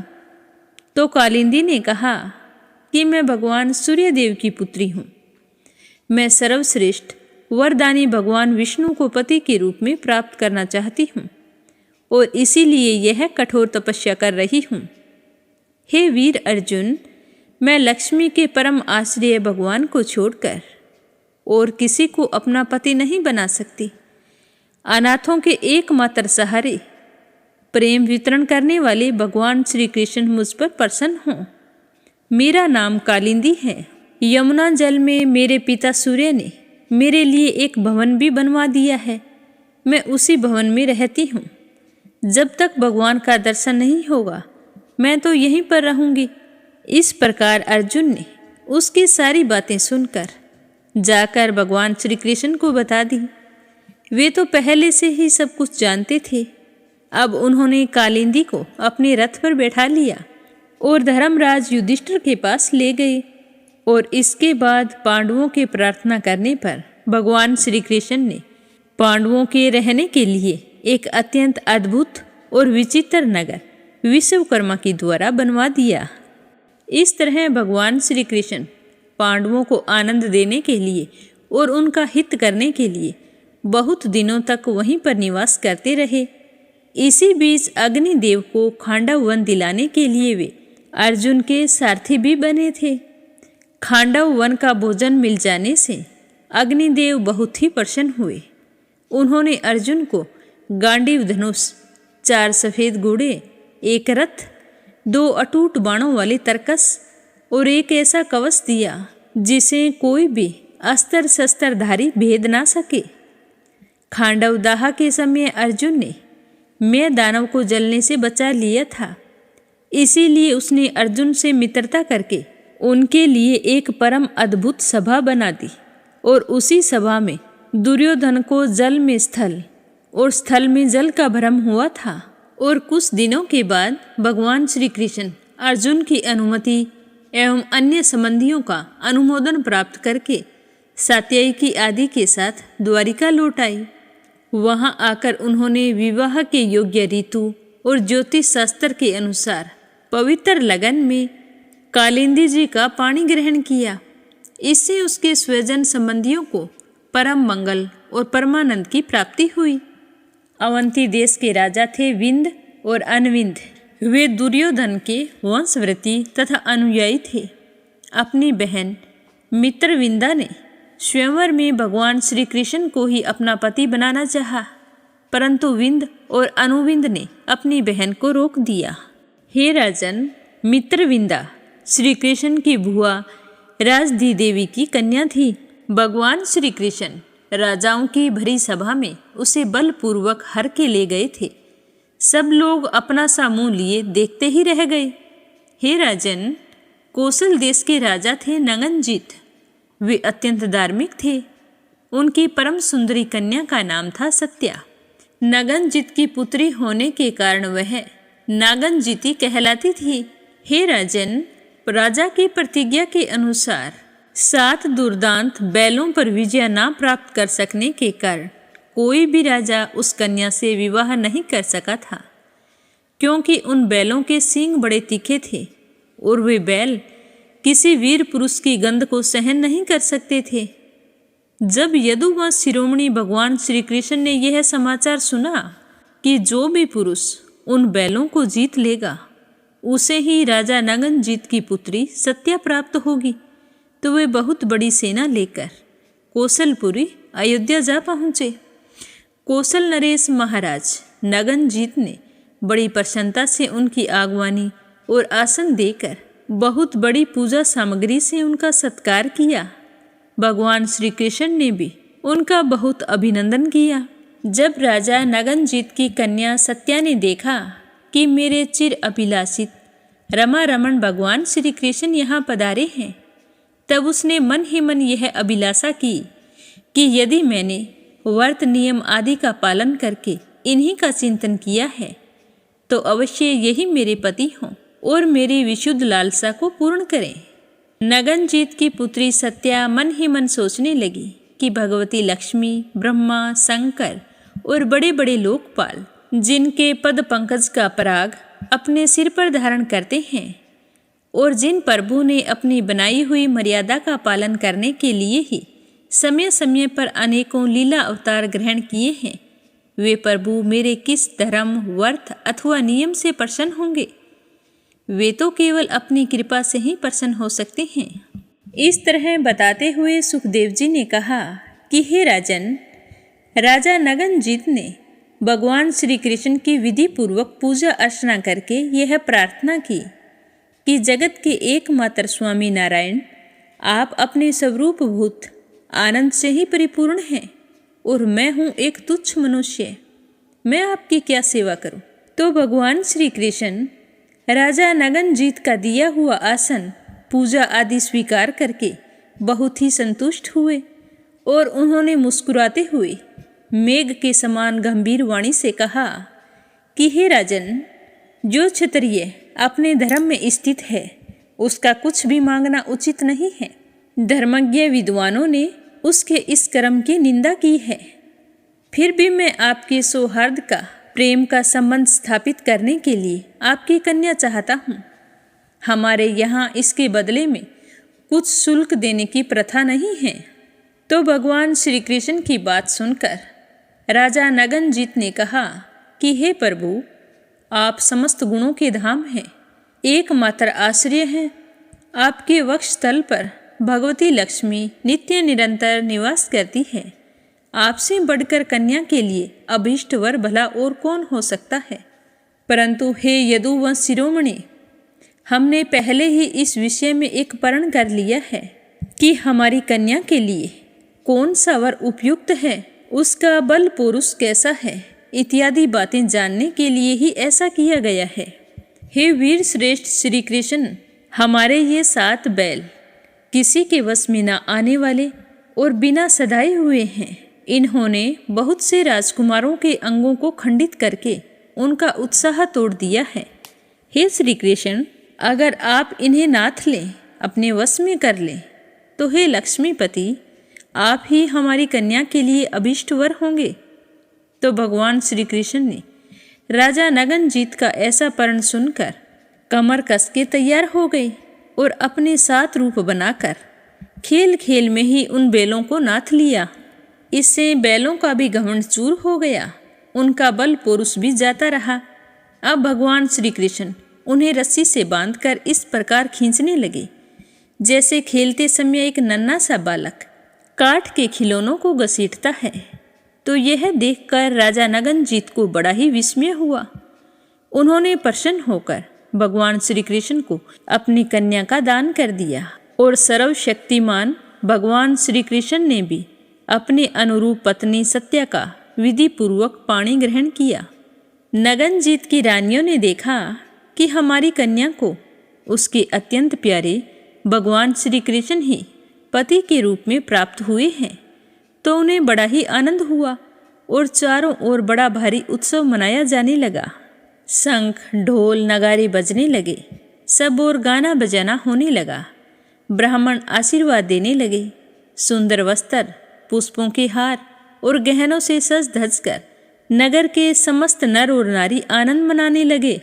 तो कालिंदी ने कहा कि मैं भगवान सूर्यदेव की पुत्री हूँ। मैं सर्वश्रेष्ठ वरदानी भगवान विष्णु को पति के रूप में प्राप्त करना चाहती हूँ और इसीलिए यह कठोर तपस्या कर रही हूँ। हे वीर अर्जुन, मैं लक्ष्मी के परम आश्रय भगवान को छोड़कर और किसी को अपना पति नहीं बना सकती। अनाथों के एकमात्र सहारे प्रेम वितरण करने वाले भगवान श्री कृष्ण मुझ पर प्रसन्न हों। मेरा नाम कालिंदी है। यमुना जल में मेरे पिता सूर्य ने मेरे लिए एक भवन भी बनवा दिया है। मैं उसी भवन में रहती हूँ। जब तक भगवान का दर्शन नहीं होगा मैं तो यहीं पर रहूंगी। इस प्रकार अर्जुन ने उसकी सारी बातें सुनकर जाकर भगवान श्री कृष्ण को बता दी। वे तो पहले से ही सब कुछ जानते थे। अब उन्होंने कालिंदी को अपने रथ पर बैठा लिया और धर्मराज युधिष्ठिर के पास ले गए और इसके बाद पांडवों के प्रार्थना करने पर भगवान श्री कृष्ण ने पांडवों के रहने के लिए एक अत्यंत अद्भुत और विचित्र नगर विश्वकर्मा के द्वारा बनवा दिया। इस तरह भगवान श्री कृष्ण पांडवों को आनंद देने के लिए और उनका हित करने के लिए बहुत दिनों तक वहीं पर निवास करते रहे। इसी बीच अग्निदेव को खांडव वन दिलाने के लिए वे अर्जुन के सारथी भी बने थे। खांडव वन का भोजन मिल जाने से अग्निदेव बहुत ही प्रसन्न हुए। उन्होंने अर्जुन को गांडीव धनुष, 4 सफेद घोड़े, एक रथ, 2 अटूट बाणों वाले तरकस और एक ऐसा कवच दिया जिसे कोई भी अस्त्र शस्त्रधारी भेद ना सके। खांडव दाह के समय अर्जुन ने मैं दानव को जलने से बचा लिया था, इसीलिए उसने अर्जुन से मित्रता करके उनके लिए एक परम अद्भुत सभा बना दी और उसी सभा में दुर्योधन को जल में स्थल और स्थल में जल का भ्रम हुआ था। और कुछ दिनों के बाद भगवान श्री कृष्ण अर्जुन की अनुमति एवं अन्य संबंधियों का अनुमोदन प्राप्त करके सात्यकी आदि के साथ द्वारिका लौट आई। वहाँ आकर उन्होंने विवाह के योग्य ऋतु और ज्योतिष शास्त्र के अनुसार पवित्र लगन में कालिंदी जी का पानी ग्रहण किया। इससे उसके स्वजन संबंधियों को परम मंगल और परमानंद की प्राप्ति हुई। अवंती देश के राजा थे विंद और अनविंद। वे दुर्योधन के वंशवृत्ति तथा अनुयायी थे। अपनी बहन मित्रविंदा ने स्वयंवर में भगवान श्री कृष्ण को ही अपना पति बनाना चाहा, परंतु विंद और अनुविंद ने अपनी बहन को रोक दिया। हे राजन, मित्रविंदा श्री कृष्ण की बुआ राजधी देवी की कन्या थी। भगवान श्री कृष्ण राजाओं की भरी सभा में उसे बलपूर्वक हर के ले गए थे। सब लोग अपना सा मुंह लिए देखते ही रह गए। हे राजन, कौशल देश के राजा थे नगनजीत। वे अत्यंत धार्मिक थे। उनकी परम सुंदरी कन्या का नाम था सत्या। नगनजीत की पुत्री होने के कारण वह नागनजीती कहलाती थी। हे राजन, राजा की प्रतिज्ञा के अनुसार 7 दुर्दांत बैलों पर विजय ना प्राप्त कर सकने के कारण कोई भी राजा उस कन्या से विवाह नहीं कर सका था, क्योंकि उन बैलों के सींग बड़े तीखे थे और वे बैल किसी वीर पुरुष की गंध को सहन नहीं कर सकते थे। जब यदुवंश शिरोमणि भगवान श्री कृष्ण ने यह समाचार सुना कि जो भी पुरुष उन बैलों को जीत लेगा उसे ही राजा नगनजीत की पुत्री सत्या प्राप्त होगी, तो वे बहुत बड़ी सेना लेकर कौशलपुरी अयोध्या जा पहुँचे। कौशल नरेश महाराज नगनजीत ने बड़ी प्रसन्नता से उनकी आगवानी और आसन देकर बहुत बड़ी पूजा सामग्री से उनका सत्कार किया। भगवान श्री कृष्ण ने भी उनका बहुत अभिनंदन किया। जब राजा नगनजीत की कन्या सत्या ने देखा कि मेरे चिर अभिलाषित रमा रमण भगवान श्री कृष्ण यहाँ पधारे हैं, तब उसने मन ही मन यह अभिलाषा की कि यदि मैंने व्रत नियम आदि का पालन करके इन्हीं का चिंतन किया है तो अवश्य यही मेरे पति हों और मेरी विशुद्ध लालसा को पूर्ण करें। नगनजीत की पुत्री सत्या मन ही मन सोचने लगी कि भगवती लक्ष्मी, ब्रह्मा, शंकर और बड़े बड़े लोकपाल जिनके पद पंकज का पराग अपने सिर पर धारण करते हैं और जिन प्रभु ने अपनी बनाई हुई मर्यादा का पालन करने के लिए ही समय समय पर अनेकों लीला अवतार ग्रहण किए हैं, वे प्रभु मेरे किस धर्म, व्रत अथवा नियम से प्रसन्न होंगे? वे तो केवल अपनी कृपा से ही प्रसन्न हो सकते हैं। इस तरह बताते हुए सुखदेव जी ने कहा कि हे राजन, राजा नगनजीत ने भगवान श्री कृष्ण की विधि पूर्वक पूजा अर्चना करके यह प्रार्थना की कि जगत के एकमात्र स्वामी नारायण, आप अपने स्वरूप भूत आनंद से ही परिपूर्ण हैं और मैं हूँ एक तुच्छ मनुष्य, मैं आपकी क्या सेवा करूँ? तो भगवान श्री कृष्ण राजा नगनजीत का दिया हुआ आसन, पूजा आदि स्वीकार करके बहुत ही संतुष्ट हुए और उन्होंने मुस्कुराते हुए मेघ के समान गंभीर वाणी से कहा कि हे राजन, जो क्षत्रिय अपने धर्म में स्थित है उसका कुछ भी मांगना उचित नहीं है। धर्मज्ञ विद्वानों ने उसके इस कर्म की निंदा की है। फिर भी मैं आपके सौहार्द का, प्रेम का संबंध स्थापित करने के लिए आपकी कन्या चाहता हूँ। हमारे यहाँ इसके बदले में कुछ शुल्क देने की प्रथा नहीं है। तो भगवान श्री कृष्ण की बात सुनकर राजा नगनजीत ने कहा कि हे प्रभु, आप समस्त गुणों के धाम हैं, एकमात्र आश्रय हैं। आपके वक्षस्थल पर भगवती लक्ष्मी नित्य निरंतर निवास करती है। आपसे बढ़कर कन्या के लिए अभीष्ट वर भला और कौन हो सकता है? परंतु हे यदुवंश शिरोमणि, हमने पहले ही इस विषय में एक प्रण कर लिया है कि हमारी कन्या के लिए कौन सा वर उपयुक्त है, उसका बल पुरुष कैसा है, इत्यादि बातें जानने के लिए ही ऐसा किया गया है। हे वीर श्रेष्ठ श्री कृष्ण, हमारे ये 7 बैल किसी के वश में न आने वाले और बिना सदाए हुए हैं। इन्होंने बहुत से राजकुमारों के अंगों को खंडित करके उनका उत्साह तोड़ दिया है। हे श्री कृष्ण, अगर आप इन्हें नाथ लें, अपने वश में कर लें, तो हे लक्ष्मीपति, आप ही हमारी कन्या के लिए अभीष्ट वर होंगे। तो भगवान श्री कृष्ण ने राजा नगनजीत का ऐसा पर्ण सुनकर कमर कस के तैयार हो गए और अपने 7 रूप बनाकर खेल खेल में ही उन बैलों को नाथ लिया। इससे बैलों का भी घमंड चूर हो गया, उनका बल पुरुष भी जाता रहा। अब भगवान श्री कृष्ण उन्हें रस्सी से बांधकर इस प्रकार खींचने लगे जैसे खेलते समय एक नन्हा सा बालक काठ के खिलौनों को घसीटता है। तो यह देखकर राजा नगनजीत को बड़ा ही विस्मय हुआ। उन्होंने प्रसन्न होकर भगवान श्री कृष्ण को अपनी कन्या का दान कर दिया और सर्वशक्तिमान भगवान श्री कृष्ण ने भी अपने अनुरूप पत्नी सत्या का विधि पूर्वक पाणी ग्रहण किया। नगनजीत की रानियों ने देखा कि हमारी कन्या को उसके अत्यंत प्यारे भगवान श्री कृष्ण ही पति के रूप में प्राप्त हुए हैं, तो उन्हें बड़ा ही आनंद हुआ और चारों ओर बड़ा भारी उत्सव मनाया जाने लगा। शंख ढोल नगारे बजने लगे, सब ओर गाना बजाना होने लगा। ब्राह्मण आशीर्वाद देने लगे। सुंदर वस्त्र, पुष्पों के हार और गहनों से सज धज कर नगर के समस्त नर और नारी आनंद मनाने लगे।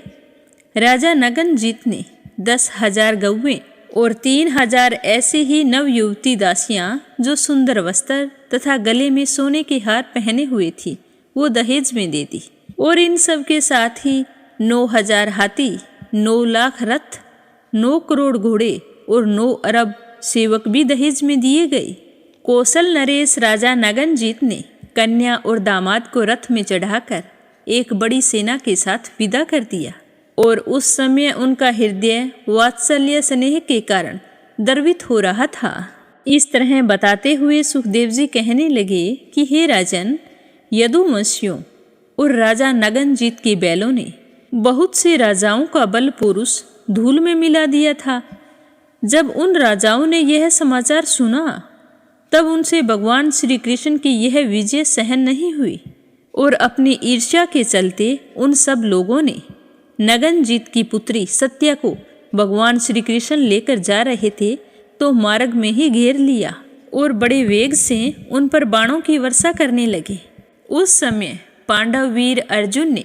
राजा नगनजीत ने 10,000 गौवें और 3,000 ऐसे ही नव युवती दासियां जो सुंदर वस्त्र तथा गले में सोने के हार पहने हुए थी वो दहेज में दे दी। और इन सब के साथ ही 9,000 हाथी, 9 लाख रथ, 9 करोड़ घोड़े और 9 अरब सेवक भी दहेज में दिए गए। कौशल नरेश राजा नगनजीत ने कन्या और दामाद को रथ में चढ़ाकर एक बड़ी सेना के साथ विदा कर दिया और उस समय उनका हृदय वात्सल्य स्नेह के कारण द्रवित हो रहा था। इस तरह बताते हुए सुखदेव जी कहने लगे कि हे राजन, यदुवंशियों और राजा नगनजीत के बैलों ने बहुत से राजाओं का बल पुरुष धूल में मिला दिया था। जब उन राजाओं ने यह समाचार सुना तब उनसे भगवान श्री कृष्ण की यह विजय सहन नहीं हुई और अपनी ईर्ष्या के चलते उन सब लोगों ने नगनजीत की पुत्री सत्या को भगवान श्री कृष्ण लेकर जा रहे थे तो मार्ग में ही घेर लिया और बड़े वेग से उन पर बाणों की वर्षा करने लगे। उस समय पांडव वीर अर्जुन ने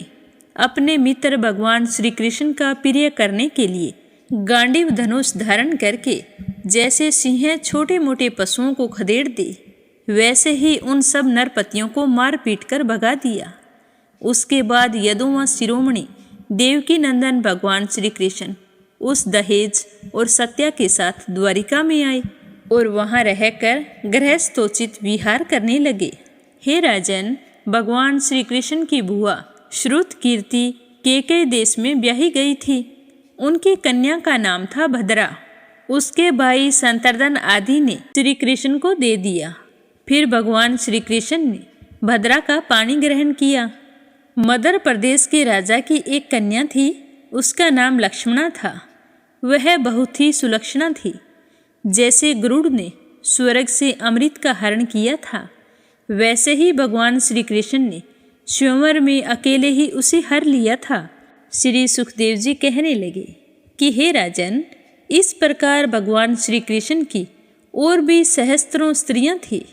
अपने मित्र भगवान श्री कृष्ण का प्रिय करने के लिए गांडीव धनुष धारण करके जैसे सिंह छोटे मोटे पशुओं को खदेड़ दे वैसे ही उन सब नरपतियों को मार पीट कर भगा दिया। उसके बाद यदुवंश शिरोमणि देवकी नंदन भगवान श्री कृष्ण उस दहेज और सत्या के साथ द्वारिका में आए और वहां रहकर गृहस्थोचित विहार करने लगे। हे राजन, भगवान श्री कृष्ण की बुआ श्रुत कीर्ति केकई देश में ब्याही गई थी। उनकी कन्या का नाम था भद्रा। उसके भाई संतर्दन आदि ने श्री कृष्ण को दे दिया। फिर भगवान श्री कृष्ण ने भद्रा का पानी ग्रहण किया। मध्य प्रदेश के राजा की एक कन्या थी, उसका नाम लक्ष्मणा था। वह बहुत ही सुलक्षणा थी। जैसे गरुड़ ने स्वर्ग से अमृत का हरण किया था वैसे ही भगवान श्री कृष्ण ने स्वयंवर में अकेले ही उसे हर लिया था। श्री सुखदेव जी कहने लगे कि हे राजन, इस प्रकार भगवान श्री कृष्ण की और भी सहस्त्रों स्त्रियां थी।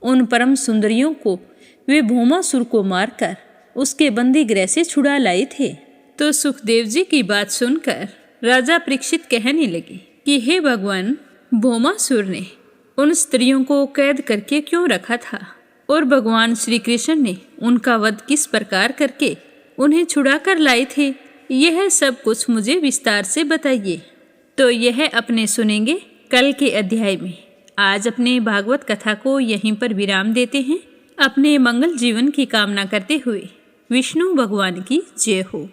उन परम सुंदरियों को वे भौमासुर को मारकर उसके बंदी गृह से छुड़ा लाए थे। तो सुखदेव जी की बात सुनकर राजा परीक्षित कहने लगे कि हे भगवान, भौमासुर ने उन स्त्रियों को कैद करके क्यों रखा था और भगवान श्री कृष्ण ने उनका वध किस प्रकार करके उन्हें छुड़ा कर लाए थे, यह सब कुछ मुझे विस्तार से बताइए। तो यह अपने सुनेंगे कल के अध्याय में। आज अपने भागवत कथा को यहीं पर विराम देते हैं। अपने मंगल जीवन की कामना करते हुए विष्णु भगवान की जय हो।